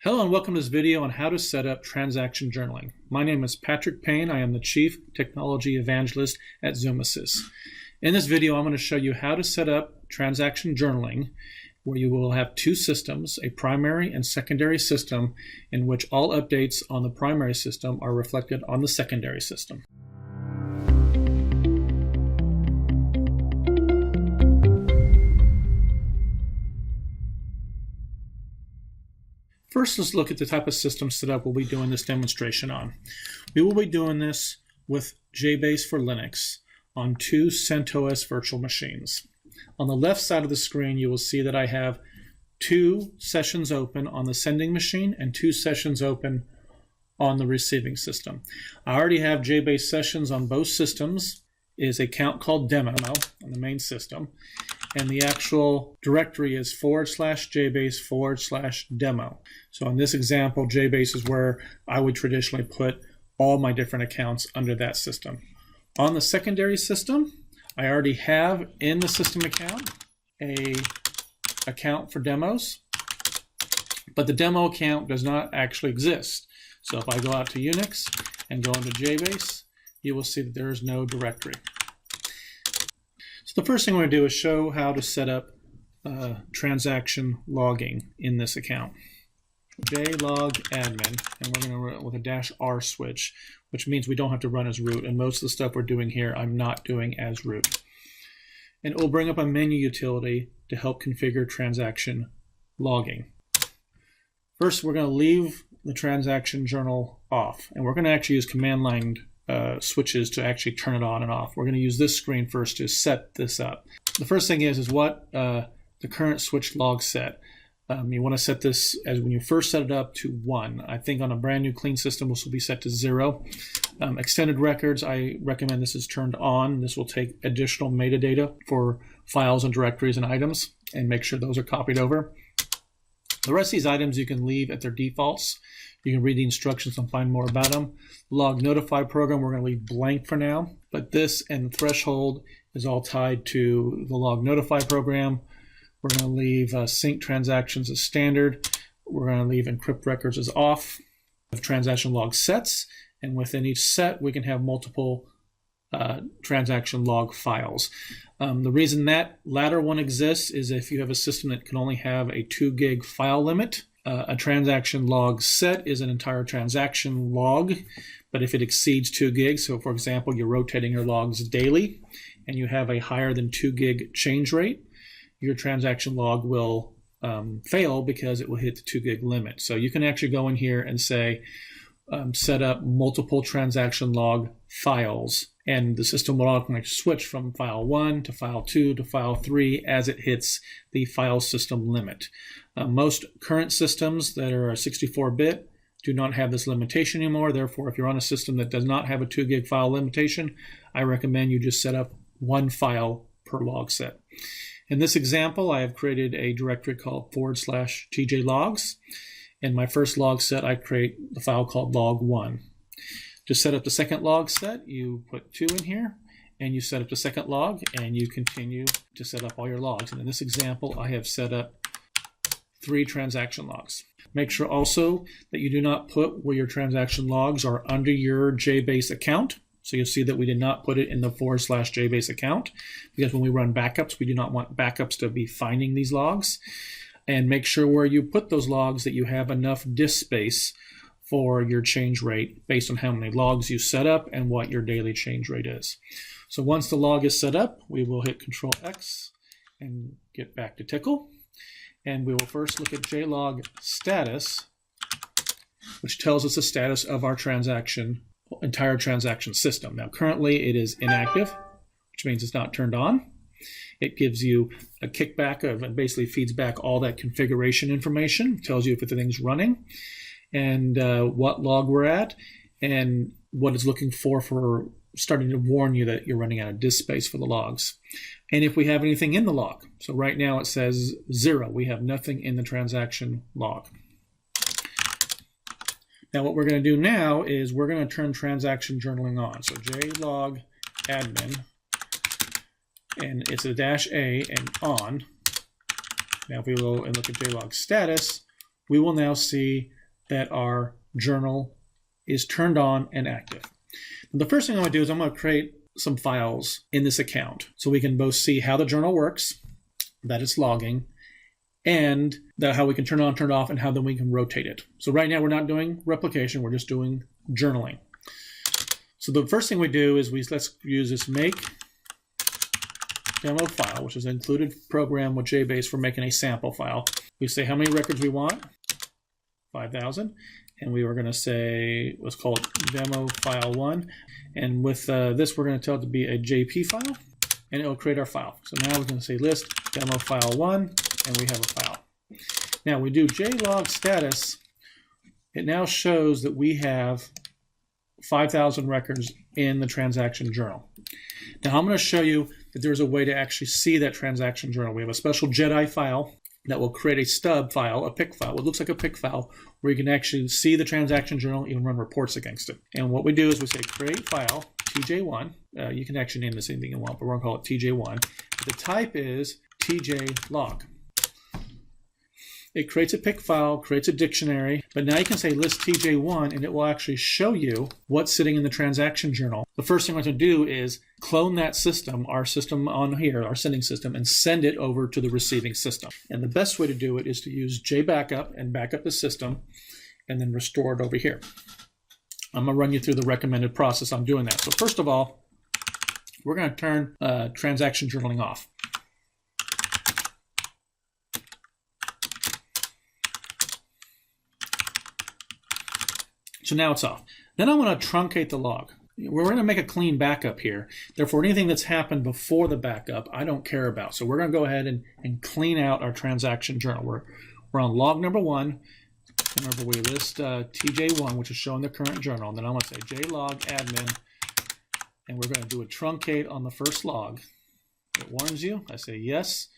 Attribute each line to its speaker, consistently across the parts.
Speaker 1: Hello and welcome to this video on how to set up transaction journaling. My name is Patrick Payne. I am the Chief Technology Evangelist at Zumasys. In this video, I'm going to show you how to set up transaction journaling, where you will have two systems, a primary and secondary system, in which all updates on the primary system are reflected on the secondary system. First, let's look at the type of system setup we'll be doing this demonstration on. We will be doing this with jBASE for Linux on two CentOS virtual machines. On the left side of the screen, you will see that I have two sessions open on the sending machine and two sessions open on the receiving system. I already have jBASE sessions on both systems. It is a account called demo on the main system. And the actual directory is /jbase/demo. So in this example, jBASE is where I would traditionally put all my different accounts under that system. On the secondary system, I already have in the system account a account for demos, but the demo account does not actually exist. So if I go out to Unix and go into jBASE, you will see that there is no directory. So the first thing we're going to do is show how to set up transaction logging in this account. jlog admin, and we're going to run with a -R switch, which means we don't have to run as root, and most of the stuff we're doing here I'm not doing as root. And it will bring up a menu utility to help configure transaction logging. First, we're going to leave the transaction journal off, and we're going to actually use command line switches to actually turn it on and off. We're going to use this screen first to set this up. The first thing is what the current switch log set. You want to set this as when you first set it up to 1. I think on a brand new clean system this will be set to 0. Extended records, I recommend this is turned on. This will take additional metadata for files and directories and items and make sure those are copied over. The rest of these items you can leave at their defaults. You can read the instructions and find more about them. Log notify program we're going to leave blank for now, but this and threshold is all tied to the log notify program. We're going to leave sync transactions as standard. We're going to leave encrypt records as off. We have transaction log sets, and within each set we can have multiple transaction log files. The reason that latter one exists is if you have a system that can only have a 2 gig file limit. A transaction log set is an entire transaction log, but if it exceeds 2 gigs, so for example, you're rotating your logs daily and you have a higher than 2 gig change rate, your transaction log will fail because it will hit the 2 gig limit. So you can actually go in here and say, set up multiple transaction log files, and the system will automatically switch from file 1 to file 2 to file 3 as it hits the file system limit. Most current systems that are 64-bit do not have this limitation anymore. Therefore, if you're on a system that does not have a 2 gig file limitation, I recommend you just set up 1 file per log set. In this example, I have created a directory called /tjlogs. In my first log set, I create the file called log1. To set up the second log set, you put 2 in here, and you set up the second log, and you continue to set up all your logs. And in this example, I have set up 3 transaction logs. Make sure also that you do not put where your transaction logs are under your jBASE account. So you'll see that we did not put it in the /jBASE account, because when we run backups, we do not want backups to be finding these logs. And make sure where you put those logs that you have enough disk space for your change rate based on how many logs you set up and what your daily change rate is. So once the log is set up, we will hit Control X and get back to Tickle. And we will first look at jlog status, which tells us the status of our entire transaction system. Now currently it is inactive, which means it's not turned on. It gives you a kickback of, and basically feeds back all that configuration information, tells you if everything's running, and what log we're at, and what it's looking for starting to warn you that you're running out of disk space for the logs. And if we have anything in the log. So right now it says 0. We have nothing in the transaction log. Now what we're going to do now is we're going to turn transaction journaling on. So jlog admin, and it's a -A and on. Now if we go and look at jlog status, we will now see that our journal is turned on and active. And the first thing I'm going to do is I'm going to create some files in this account so we can both see how the journal works, that it's logging, and how we can turn it on, turn it off, and how then we can rotate it. So right now we're not doing replication, we're just doing journaling. So the first thing we do is let's use this make demo file, which is an included program with jBASE for making a sample file. We say how many records we want, 5,000, and we were going to say, let's call it demo file 1. And with this, we're going to tell it to be a JP file, and it will create our file. So now we're going to say list demo file 1, and we have a file. Now we do jlog status. It now shows that we have 5,000 records in the transaction journal. Now I'm going to show you that there's a way to actually see that transaction journal. We have a special JEDI file that will create a stub file, a pick file. It looks like a pick file where you can actually see the transaction journal and run reports against it. And what we do is we say create file, TJ1. You can actually name this anything you want, but we're going to call it TJ1. The type is TJ log. It creates a pick file, creates a dictionary, but now you can say list TJ1 and it will actually show you what's sitting in the transaction journal. The first thing we're going to do is clone that system, our system on here, our sending system, and send it over to the receiving system. And the best way to do it is to use jBackup and back up the system and then restore it over here. I'm going to run you through the recommended process on doing that. So first of all, we're going to turn transaction journaling off. So now it's off. Then I want to truncate the log. We're going to make a clean backup here. Therefore, anything that's happened before the backup, I don't care about. So we're going to go ahead and clean out our transaction journal. We're on log number 1. Remember, we list TJ1, which is showing the current journal. And then I'm going to say jlog admin, and we're going to do a truncate on the first log. It warns you. I say yes.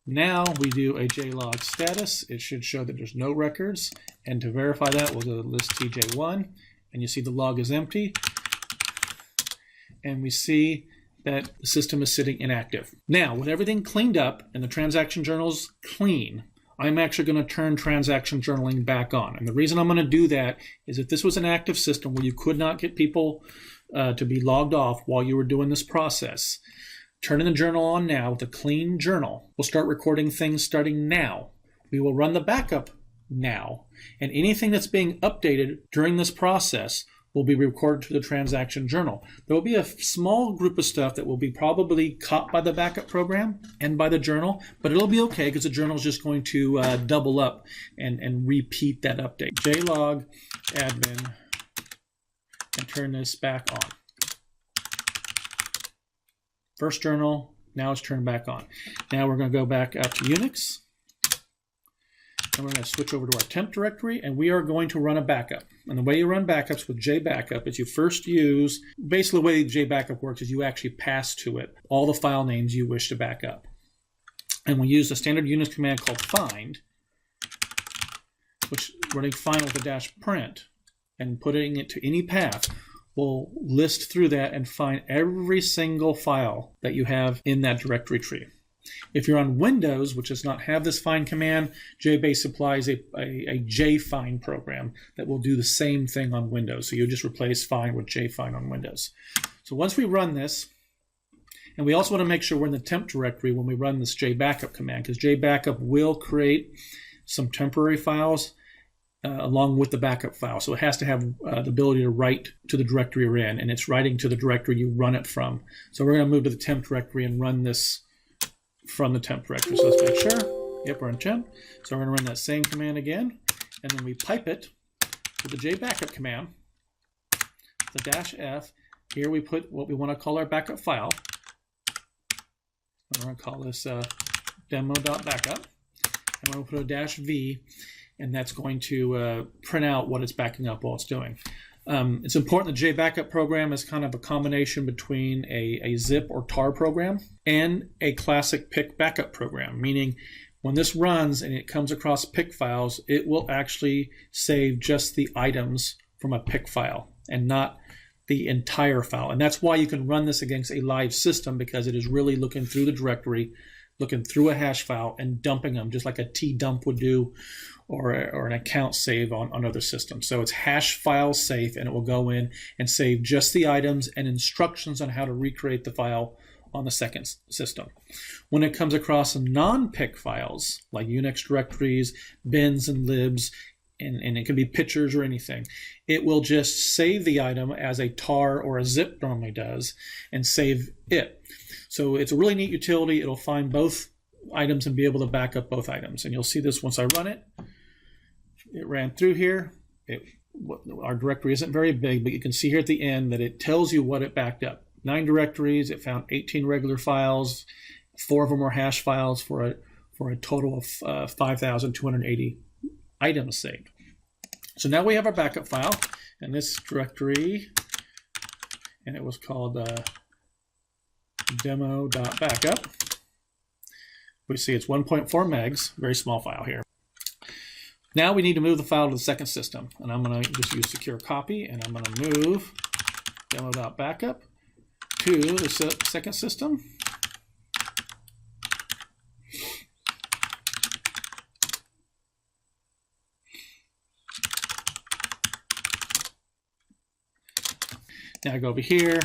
Speaker 1: Now we do a jlog status. It should show that there's no records. And to verify that, we'll go to list TJ1. And you see the log is empty. And we see that the system is sitting inactive. Now, with everything cleaned up and the transaction journal's clean, I'm actually going to turn transaction journaling back on. And the reason I'm going to do that is if this was an active system where you could not get people to be logged off while you were doing this process, turning the journal on now with a clean journal. We'll start recording things starting now. We will run the backup now. And anything that's being updated during this process will be recorded to the transaction journal. There will be a small group of stuff that will be probably caught by the backup program and by the journal, but it'll be okay because the journal is just going to double up and repeat that update. jlog admin and turn this back on. First journal, now it's turned back on. Now we're going to go back up to Unix, and we're going to switch over to our temp directory, and we are going to run a backup. And the way you run backups with jBackup is you first use, basically the way jBackup works is you actually pass to it all the file names you wish to back up. And we use a standard Unix command called find, which running find with a -print and putting it to any path will list through that and find every single file that you have in that directory tree. If you're on Windows, which does not have this find command, jBASE supplies a jfind program that will do the same thing on Windows. So you just replace find with jfind on Windows. So once we run this, and we also want to make sure we're in the temp directory when we run this jBackup command, because jBackup will create some temporary files along with the backup file. So it has to have the ability to write to the directory you're in, and it's writing to the directory you run it from. So we're going to move to the temp directory and run this from the temp directory. So let's make sure. Yep, we're in temp. So we're going to run that same command again, and then we pipe it with the jBackup command, the -f. Here we put what we want to call our backup file. We're going to call this demo.backup, and we're going to put a -v, and that's going to print out what it's backing up while it's doing. It's important the jBackup program is kind of a combination between a zip or tar program and a classic pick backup program, meaning when this runs and it comes across pick files, it will actually save just the items from a pick file and not the entire file. And that's why you can run this against a live system, because it is really looking through the directory, looking through a hash file and dumping them just like a tdump would do, or an account save on other systems. So it's hash file safe, and it will go in and save just the items and instructions on how to recreate the file on the second system. When it comes across non-pick files like Unix directories, bins and libs, and it can be pictures or anything, it will just save the item as a tar or a zip normally does and save it. So it's a really neat utility. It'll find both items and be able to back up both items. And you'll see this once I run it. It ran through here. Our directory isn't very big, but you can see here at the end that it tells you what it backed up. 9 directories. It found 18 regular files. 4 of them were hash files for a total of 5,280 items saved. So now we have our backup file in this directory, and it was called demo.backup. We see it's 1.4 megs, very small file here. Now we need to move the file to the second system, and I'm going to just use secure copy, and I'm going to move demo.backup to the second system. Now I go over here.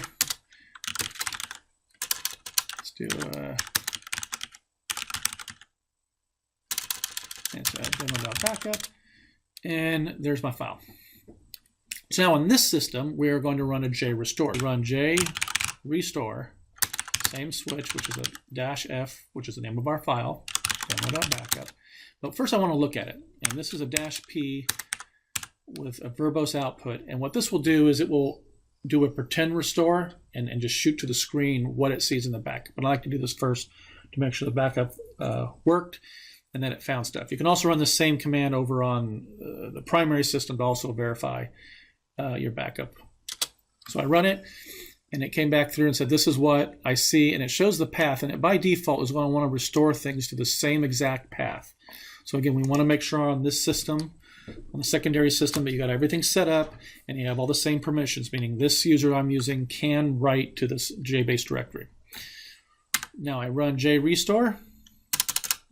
Speaker 1: Let's do it's demo.backup, and there's my file. So now on this system, we are going to run a jrestore. We run jrestore, same switch, which is a -f, which is the name of our file, demo.backup. But first I want to look at it, and this is a -p with a verbose output, and what this will do is it will do a pretend restore and just shoot to the screen what it sees in the backup. But I like to do this first to make sure the backup worked and then it found stuff. You can also run the same command over on the primary system to also verify your backup. So I run it, and it came back through and said, this is what I see, and it shows the path, and it by default is going to want to restore things to the same exact path. So again, we want to make sure on this system, on the secondary system, that you got everything set up and you have all the same permissions, meaning this user I'm using can write to this jBASE directory. Now I run jrestore,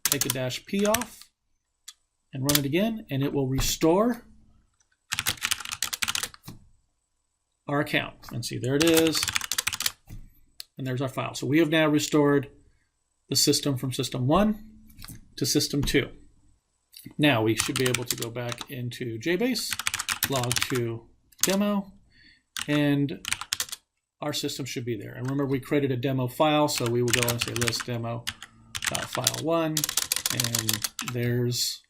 Speaker 1: take a -p off, and run it again, and it will restore our account. And see, there it is, and there's our file. So we have now restored the system from system 1 to system 2. Now we should be able to go back into jBASE, log to demo, and our system should be there. And remember, we created a demo file, so we will go and say list demo.file1, and there's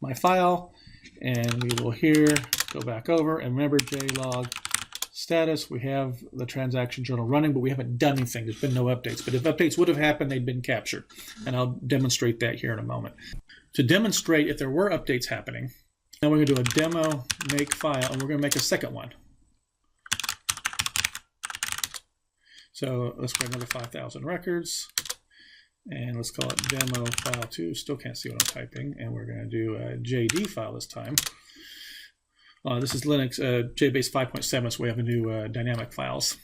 Speaker 1: my file. And we will here go back over, and remember jlog status, we have the transaction journal running, but we haven't done anything. There's been no updates. But if updates would have happened, they'd been captured. And I'll demonstrate that here in a moment. To demonstrate if there were updates happening, now we're going to do a demo make file, and we're going to make a second one. So let's create another 5,000 records, and let's call it demo file 2. Still can't see what I'm typing, and we're going to do a JD file this time. This is Linux jBASE 5.7, so we have a new dynamic files.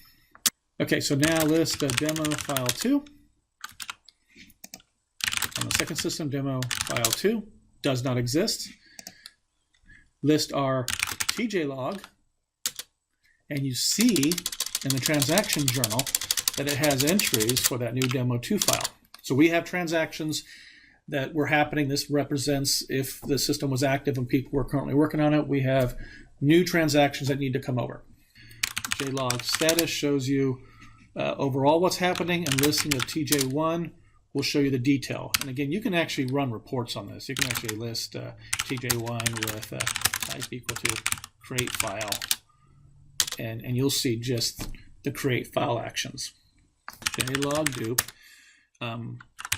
Speaker 1: Okay, so now list demo file 2. On the second system, demo file 2 does not exist. List our TJ log, and you see in the transaction journal that it has entries for that new demo 2 file. So we have transactions that were happening. This represents if the system was active and people were currently working on it. We have new transactions that need to come over. JLog status shows you overall what's happening, and listing of TJ1 will show you the detail. And again, you can actually run reports on this. You can actually list TJ1 with size equal to create file, and you'll see just the create file actions. JLog dupe.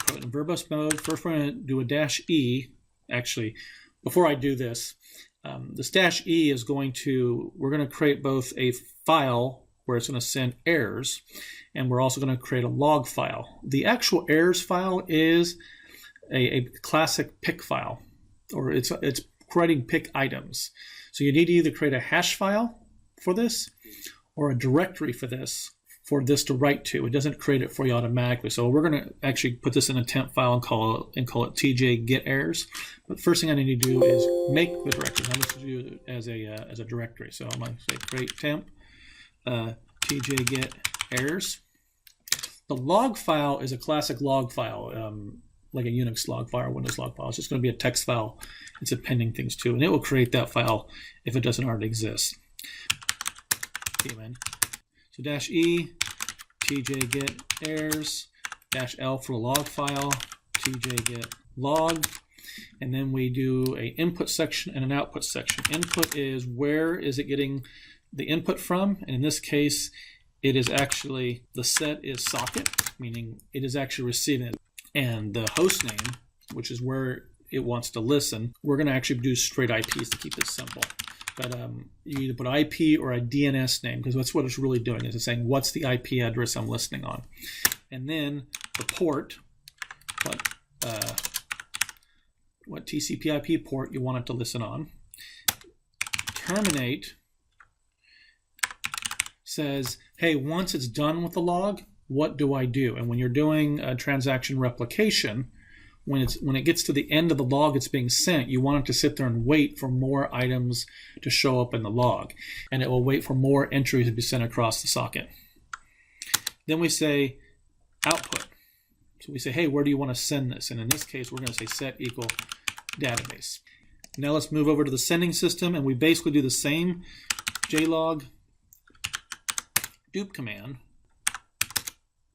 Speaker 1: Put it in verbose mode. First, we're going to do a -e. Actually, before I do this, this -e is we're going to create both a file where it's going to send errors, and we're also going to create a log file. The actual errors file is a classic pick file, or it's creating pick items. So you need to either create a hash file for this or a directory for this for this to write to. It doesn't create it for you automatically. So we're going to actually put this in a temp file and call it tj get errors. But the first thing I need to do is make the directory. I'm going to do it as a directory. So I'm going to say create temp tj get errors. The log file is a classic log file, like a Unix log file or Windows log file. It's just going to be a text file. It's appending things to, and it will create that file if it doesn't already exist. So -e tj get errors -l for the log file, tj get log, and then we do a input section and an output section. Input is where is it getting the input from, and in this case it is actually the set is socket, meaning it is actually receiving it, and the host name, which is where it wants to listen. We're going to actually do straight IPs to keep this simple. But you either put IP or a DNS name, because that's what it's really doing, is it's saying what's the IP address I'm listening on. And then the port, what TCP IP port you want it to listen on. Terminate says, hey, once it's done with the log, what do I do? And when you're doing a transaction replication, when it gets to the end of the log it's being sent, you want it to sit there and wait for more items to show up in the log. And it will wait for more entries to be sent across the socket. Then we say output. So we say, hey, where do you want to send this? And in this case, we're going to say set equal database. Now let's move over to the sending system, and we basically do the same jlog dupe command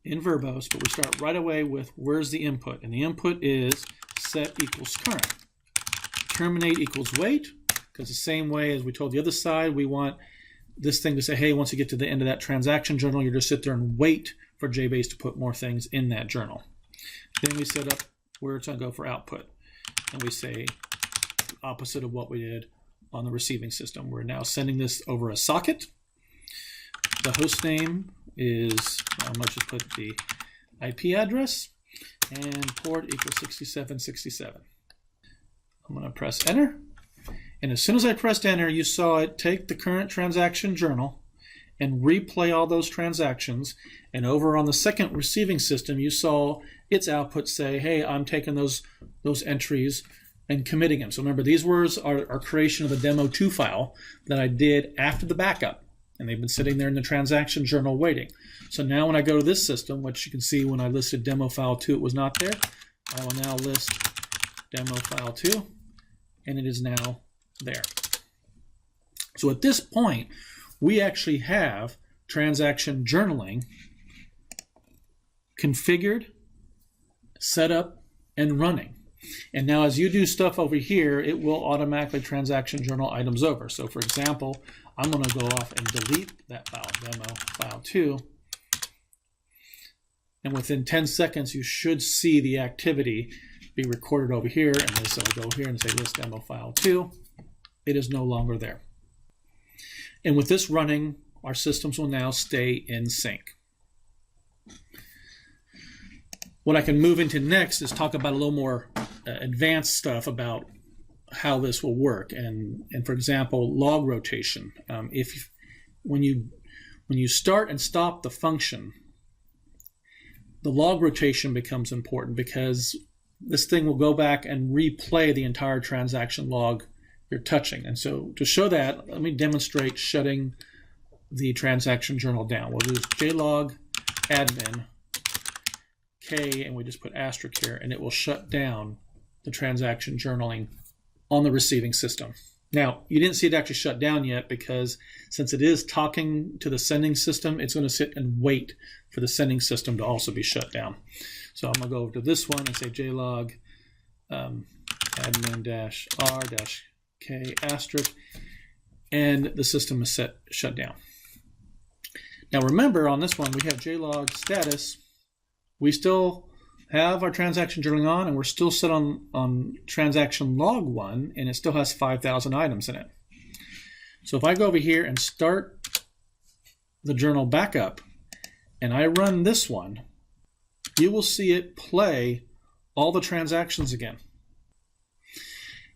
Speaker 1: in verbose, but we start right away with where's the input, and the input is set equals current. Terminate equals wait, because the same way as we told the other side, we want this thing to say, hey, once you get to the end of that transaction journal, you just sit there and wait for jBASE to put more things in that journal. Then we set up where it's going to go for output, and we say the opposite of what we did on the receiving system. We're now sending this over a socket. The host name is, let's just put the IP address, and port equals 6767. I'm going to press enter, and as soon as I pressed enter, you saw it take the current transaction journal and replay all those transactions, and over on the second receiving system you saw its output say, hey, I'm taking those entries and committing them. So remember, these words are creation of the demo2 file that I did after the backup, and they've been sitting there in the transaction journal waiting. So now when I go to this system, which you can see when I listed demo file 2, it was not there. I will now list demo file 2, and it is now there. So at this point, we actually have transaction journaling configured, set up, and running. And now as you do stuff over here, it will automatically transaction journal items over. So for example, I'm going to go off and delete that file, demo file 2. And within 10 seconds, you should see the activity be recorded over here. And this will go here and say list demo file 2. It is no longer there. And with this running, our systems will now stay in sync. What I can move into next is talk about a little more advanced stuff about how this will work. And for example, log rotation. When you start and stop the function, the log rotation becomes important, because this thing will go back and replay the entire transaction log you're touching. And so to show that, let me demonstrate shutting the transaction journal down. We'll use jlog admin k, and we just put asterisk here, and it will shut down the transaction journaling on the receiving system. Now, you didn't see it actually shut down yet, because since it is talking to the sending system, it's going to sit and wait for the sending system to also be shut down. So I'm going to go over to this one and say jlog admin-r-k asterisk, and the system is shut down. Now remember, on this one we have jlog status. We still have our transaction journaling on, and we're still set on transaction log 1, and it still has 5,000 items in it. So if I go over here and start the journal back up, and I run this one, you will see it play all the transactions again.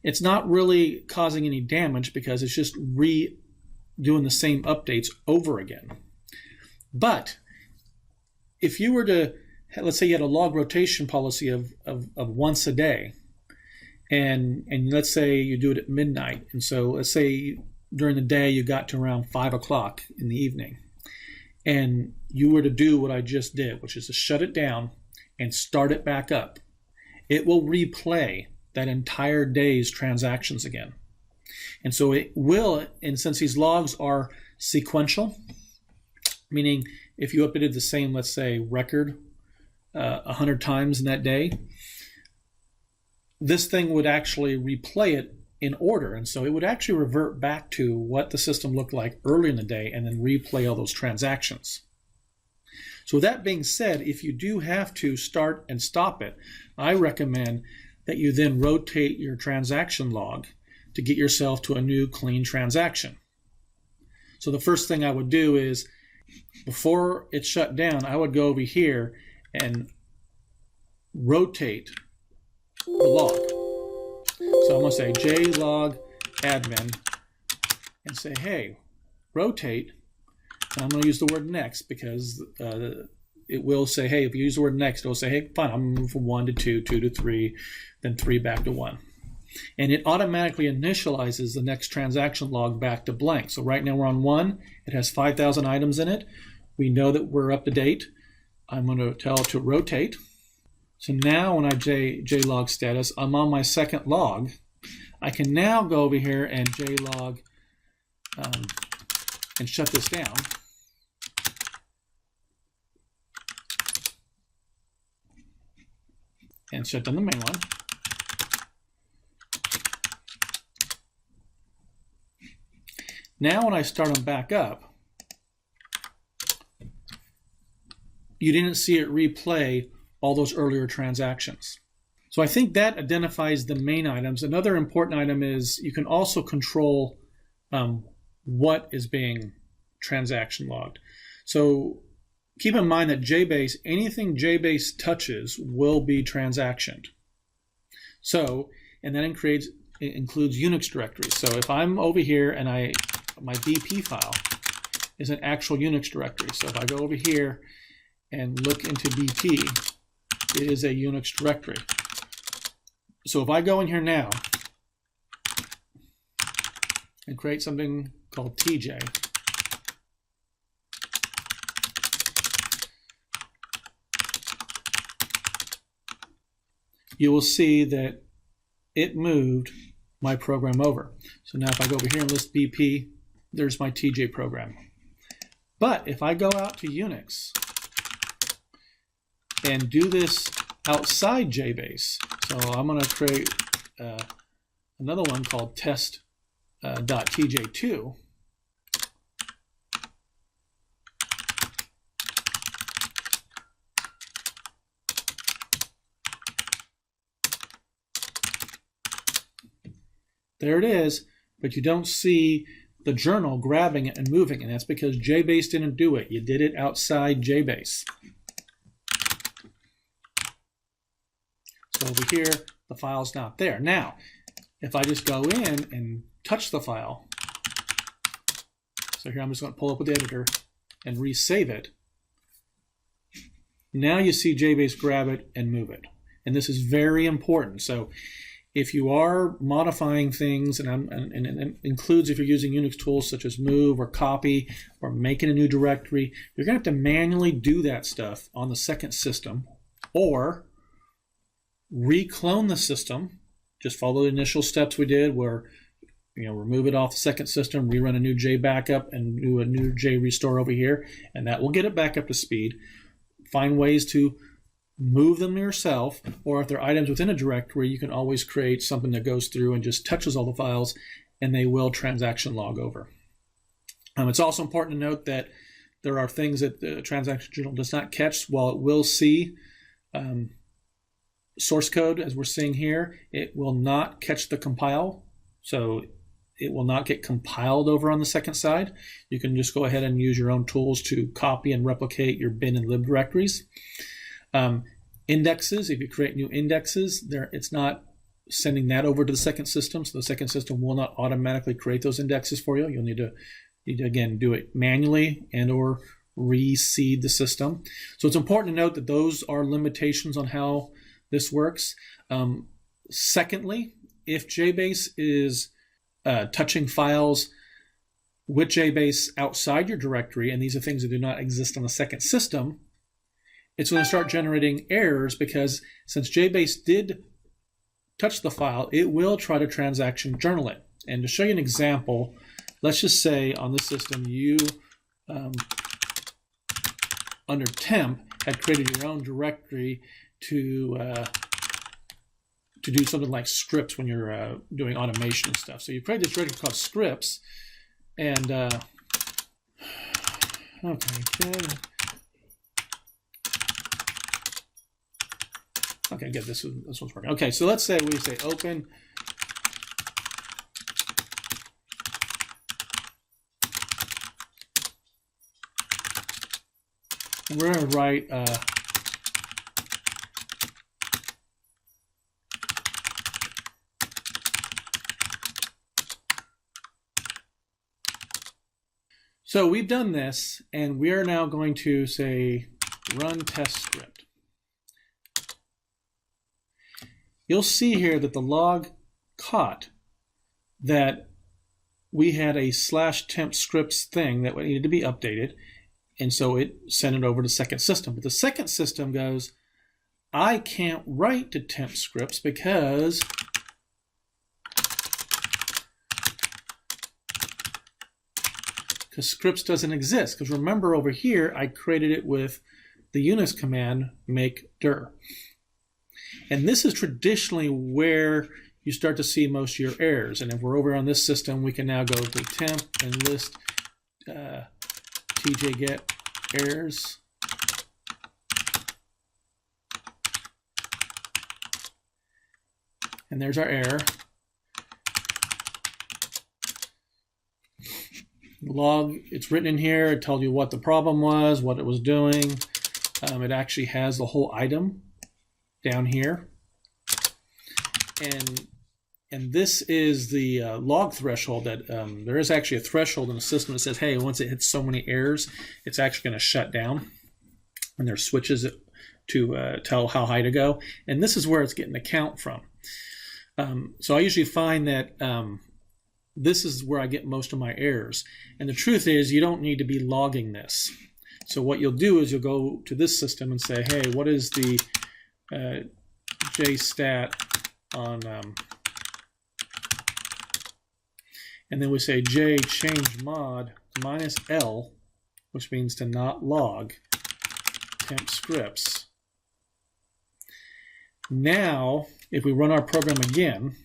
Speaker 1: It's not really causing any damage, because it's just doing the same updates over again. But if you were to, let's say you had a log rotation policy of once a day, and let's say you do it at midnight, and so let's say during the day you got to around 5 o'clock in the evening, and you were to do what I just did, which is to shut it down and start it back up, it will replay that entire day's transactions again. And so it will, and since these logs are sequential, meaning if you updated the same, let's say, record 100 times in that day, this thing would actually replay it in order. And so it would actually revert back to what the system looked like early in the day and then replay all those transactions. So with that being said, if you do have to start and stop it, I recommend that you then rotate your transaction log to get yourself to a new clean transaction. So the first thing I would do is, before it shut down, I would go over here and rotate the log. So I'm going to say jlog admin and say, hey, rotate. And I'm going to use the word next because it will say, hey, if you use the word next, it will say, hey, fine, I'm going to move from 1 to 2, 2 to 3, then 3 back to 1. And it automatically initializes the next transaction log back to blank. So right now we're on 1. It has 5,000 items in it. We know that we're up to date. I'm going to tell it to rotate. So now when I jlog status, I'm on my second log. I can now go over here and jlog and shut this down. And shut down the main one. Now when I start them back up, you didn't see it replay all those earlier transactions. So I think that identifies the main items. Another important item is you can also control what is being transaction logged. So keep in mind that jBASE, anything jBASE touches will be transactioned. So, and that includes Unix directories. So if I'm over here and my BP file is an actual Unix directory. So if I go over here and look into BP, it is a Unix directory. So if I go in here now and create something called TJ, you will see that it moved my program over. So now if I go over here and list BP, there's my TJ program. But if I go out to Unix and do this outside jBASE, so I'm going to create another one called test.tj2. There it is, but you don't see the journal grabbing it and moving it. And that's because jBASE didn't do it. You did it outside jBASE. So over here, the file's not there. Now, if I just go in and touch the file, so here I'm just going to pull up with the editor and resave it. Now you see jBASE grab it and move it. And this is very important. So if you are modifying things, and it includes if you're using Unix tools such as move or copy or making a new directory, you're going to have to manually do that stuff on the second system, or reclone the system. Just follow the initial steps we did where, remove it off the second system, rerun a new J backup, and do a new J restore over here, and that will get it back up to speed. Find ways to move them yourself, or if they're items within a directory, you can always create something that goes through and just touches all the files, and they will transaction log over. It's also important to note that there are things that the transaction journal does not catch. While it will see source code, as we're seeing here, it will not catch the compile, so it will not get compiled over on the second side. You can just go ahead and use your own tools to copy and replicate your bin and lib directories. Indexes, if you create new indexes, it's not sending that over to the second system, so the second system will not automatically create those indexes for you. You'll need to again do it manually and or reseed the system. So it's important to note that those are limitations on how this works. Secondly, if jBASE is touching files with jBASE outside your directory, and these are things that do not exist on the second system, it's going to start generating errors because since jBASE did touch the file, it will try to transaction journal it. And to show you an example, let's just say on this system you, under temp, had created your own directory to do something like scripts when you're doing automation and stuff. So you create this directory called scripts, and okay, good. Okay, good. This one's working. Okay, so let's say we say open. And we're going to write so we've done this, and we are now going to say run test script. You'll see here that the log caught that we had a /temp scripts thing that needed to be updated, and so it sent it over to the second system. But the second system goes, I can't write to temp scripts because scripts doesn't exist. Because remember over here, I created it with the Unix command make dir. And this is traditionally where you start to see most of your errors. And if we're over on this system, we can now go to temp and list tj get errors. And there's our error. Log, it's written in here. It tells you what the problem was, what it was doing. It actually has the whole item down here, and this is the log threshold that there is actually a threshold in the system that says, hey, once it hits so many errors, it's actually going to shut down, and there's switches to tell how high to go, and this is where it's getting the count from. So I usually find that this is where I get most of my errors, and the truth is you don't need to be logging this. So what you'll do is you'll go to this system and say, hey, what is the jstat on, and then we say j change mod -l, which means to not log temp scripts. Now, if we run our program again,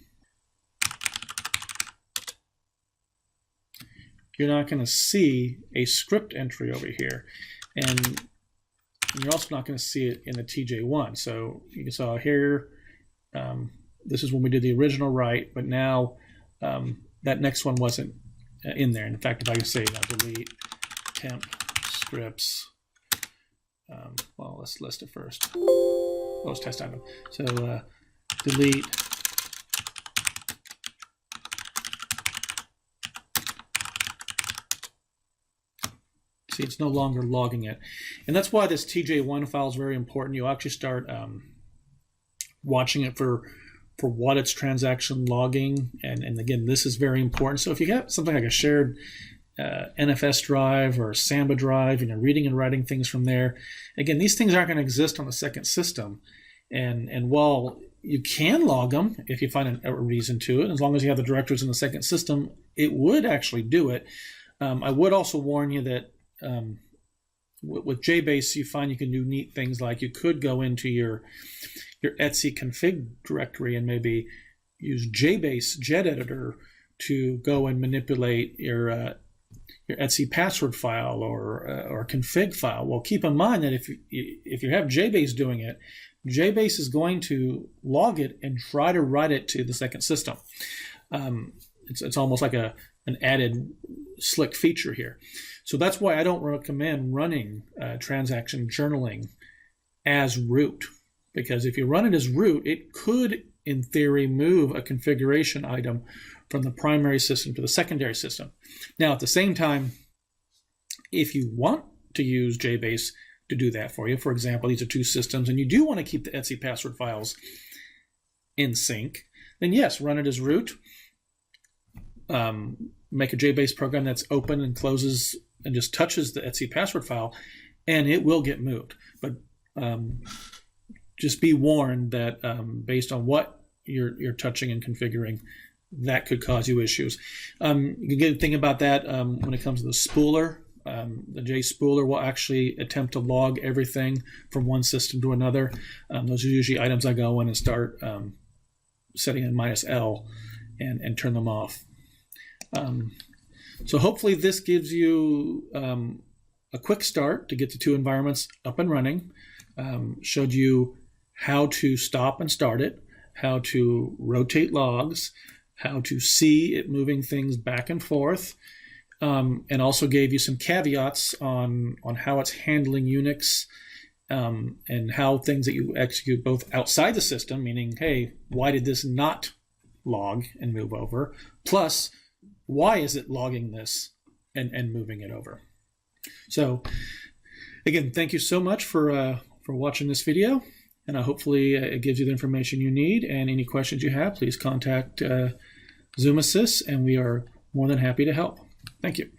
Speaker 1: you're not going to see a script entry over here, and you're also not going to see it in the TJ1. So you saw here, this is when we did the original write, but now that next one wasn't in there. In fact, if I say delete temp scripts, well, let's list it first. Oh, it's test item. So delete see, it's no longer logging it. And that's why this TJ1 file is very important. You'll actually start watching it for what it's transaction logging. And again, this is very important. So if you got something like a shared NFS drive or Samba drive, and you're reading and writing things from there, again, these things aren't going to exist on the second system. And while you can log them if you find a reason to it, as long as you have the directories in the second system, it would actually do it. I would also warn you that with jBASE, you find you can do neat things like you could go into your etc config directory and maybe use jBASE jet editor to go and manipulate your etc password file or config file. Well, keep in mind that if you have jBASE doing it, jBASE is going to log it and try to write it to the second system. It's almost like an added slick feature here. So that's why I don't recommend running transaction journaling as root, because if you run it as root, it could, in theory, move a configuration item from the primary system to the secondary system. Now, at the same time, if you want to use jBASE to do that for you. For example, these are two systems and you do want to keep the etc password files in sync, then yes, run it as root. Make a jBASE program that's open and closes and just touches the etc password file, and it will get moved. But just be warned that based on what you're touching and configuring, that could cause you issues. You can think about that when it comes to the spooler. The jSpooler will actually attempt to log everything from one system to another. Those are usually items I go in and start setting in -L and turn them off. So hopefully this gives you a quick start to get the two environments up and running. Showed you how to stop and start it, how to rotate logs, how to see it moving things back and forth, and also gave you some caveats on how it's handling Unix, and how things that you execute both outside the system, meaning, hey, why did this not log and move over? Plus, why is it logging this and moving it over? So, again, thank you so much for watching this video, and hopefully it gives you the information you need. And any questions you have, please contact Zumasys, and we are more than happy to help. Thank you.